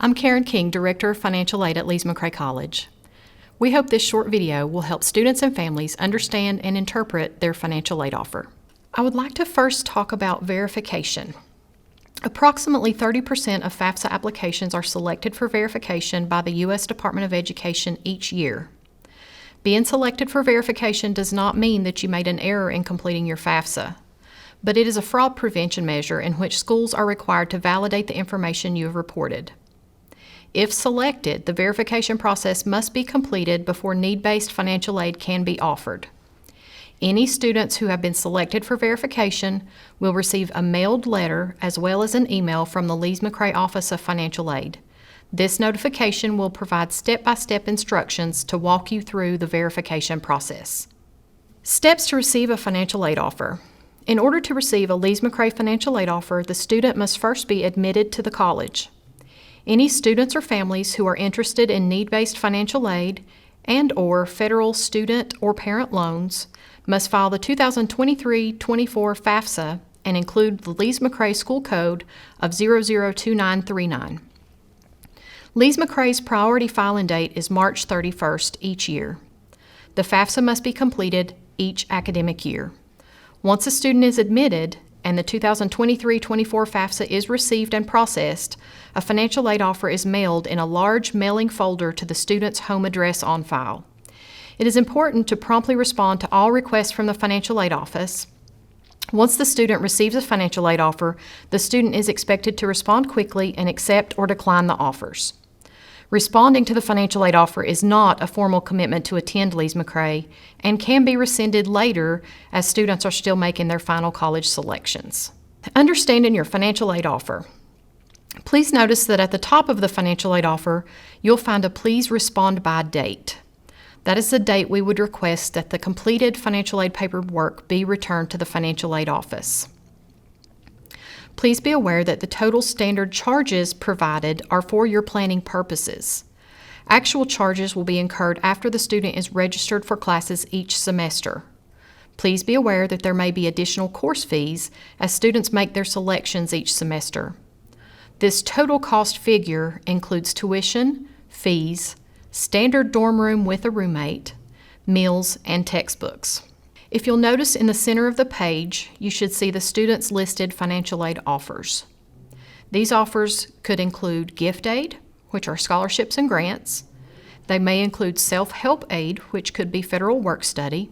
I'm Karen King, Director of Financial Aid at Lees-McRae College. We hope this short video will help students and families understand and interpret their financial aid offer. I would like to first talk about verification. Approximately 30% of FAFSA applications are selected for verification by the U.S. Department of Education each year. Being selected for verification does not mean that you made an error in completing your FAFSA, but it is a fraud prevention measure in which schools are required to validate the information you have reported. If selected, the verification process must be completed before need-based financial aid can be offered. Any students who have been selected for verification will receive a mailed letter as well as an email from the Lees-McRae Office of Financial Aid. This notification will provide step-by-step instructions to walk you through the verification process. Steps to receive a financial aid offer. In order to receive a Lees-McRae financial aid offer, the student must first be admitted to the college. Any students or families who are interested in need-based financial aid and/or federal student or parent loans must file the 2023-24 FAFSA and include the Lees-McRae school code of 002939. Lees-McRae's priority filing date is March 31st each year. The FAFSA must be completed each academic year. Once a student is admitted and the 2023-24 FAFSA is received and processed, a financial aid offer is mailed in a large mailing folder to the student's home address on file. It is important to promptly respond to all requests from the financial aid office. Once the student receives a financial aid offer, the student is expected to respond quickly and accept or decline the offers. Responding to the financial aid offer is not a formal commitment to attend Lees-McRae and can be rescinded later as students are still making their final college selections. Understanding your financial aid offer. Please notice that at the top of the financial aid offer, you'll find a Please Respond By date. That is the date we would request that the completed financial aid paperwork be returned to the financial aid office. Please be aware that the total standard charges provided are for your planning purposes. Actual charges will be incurred after the student is registered for classes each semester. Please be aware that there may be additional course fees as students make their selections each semester. This total cost figure includes tuition, fees, standard dorm room with a roommate, meals, and textbooks. If you'll notice in the center of the page, you should see the students' listed financial aid offers. These offers could include gift aid, which are scholarships and grants. They may include self-help aid, which could be federal work study,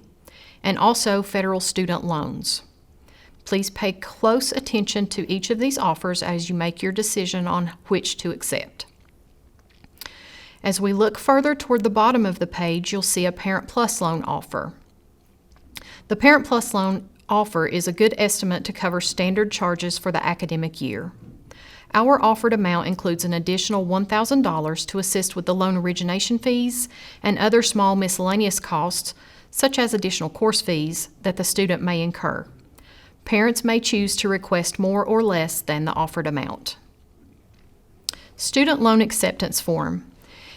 and also federal student loans. Please pay close attention to each of these offers as you make your decision on which to accept. As we look further toward the bottom of the page, you'll see a Parent Plus loan offer. The Parent Plus loan offer is a good estimate to cover standard charges for the academic year. Our offered amount includes an additional $1,000 to assist with the loan origination fees and other small miscellaneous costs, such as additional course fees, that the student may incur. Parents may choose to request more or less than the offered amount. Student Loan Acceptance Form.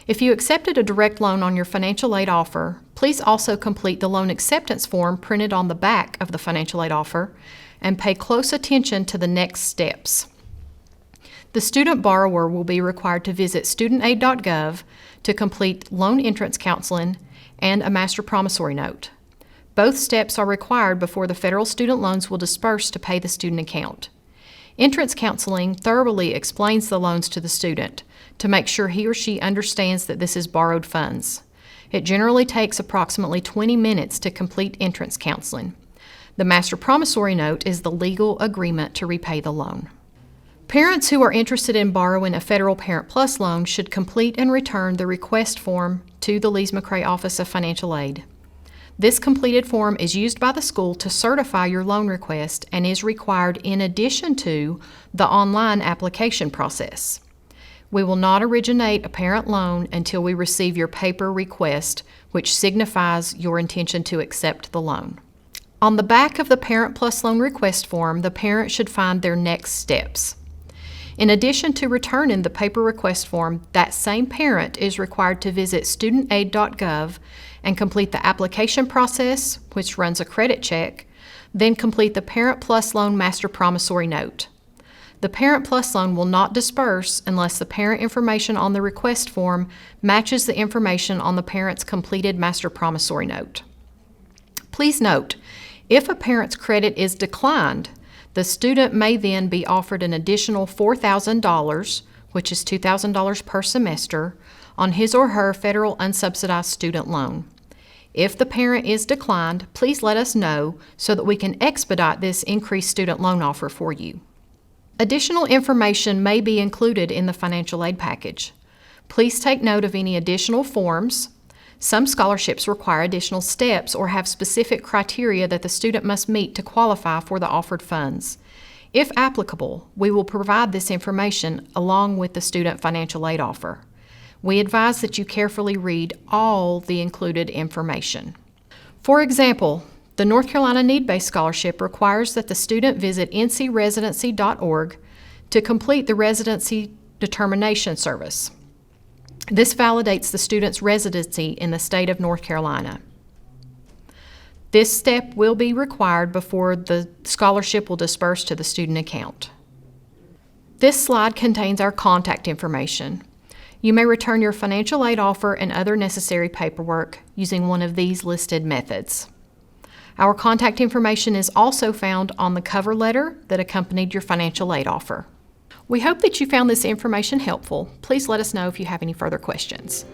If you accepted a direct loan on your financial aid offer, please also complete the loan acceptance form printed on the back of the financial aid offer and pay close attention to the next steps. The student borrower will be required to visit studentaid.gov to complete loan entrance counseling and a master promissory note. Both steps are required before the federal student loans will disperse to pay the student account. Entrance counseling thoroughly explains the loans to the student to make sure he or she understands that this is borrowed funds. It generally takes approximately 20 minutes to complete entrance counseling. The master promissory note is the legal agreement to repay the loan. Parents who are interested in borrowing a federal Parent Plus loan should complete and return the request form to the Lees-McRae Office of Financial Aid. This completed form is used by the school to certify your loan request and is required in addition to the online application process. We will not originate a parent loan until we receive your paper request, which signifies your intention to accept the loan. On the back of the Parent Plus loan request form, the parent should find their next steps. In addition to returning the paper request form, that same parent is required to visit studentaid.gov and complete the application process, which runs a credit check, then complete the Parent Plus loan master promissory note. The Parent Plus loan will not disperse unless the parent information on the request form matches the information on the parent's completed master promissory note. Please note, if a parent's credit is declined, the student may then be offered an additional $4,000, which is $2,000 per semester, on his or her federal unsubsidized student loan. If the parent is declined, please let us know so that we can expedite this increased student loan offer for you. Additional information may be included in the financial aid package. Please take note of any additional forms. Some scholarships require additional steps or have specific criteria that the student must meet to qualify for the offered funds. If applicable, we will provide this information along with the student financial aid offer. We advise that you carefully read all the included information. For example, the North Carolina Need-Based Scholarship requires that the student visit ncresidency.org to complete the residency determination service. This validates the student's residency in the state of North Carolina. This step will be required before the scholarship will disperse to the student account. This slide contains our contact information. You may return your financial aid offer and other necessary paperwork using one of these listed methods. Our contact information is also found on the cover letter that accompanied your financial aid offer. We hope that you found this information helpful. Please let us know if you have any further questions.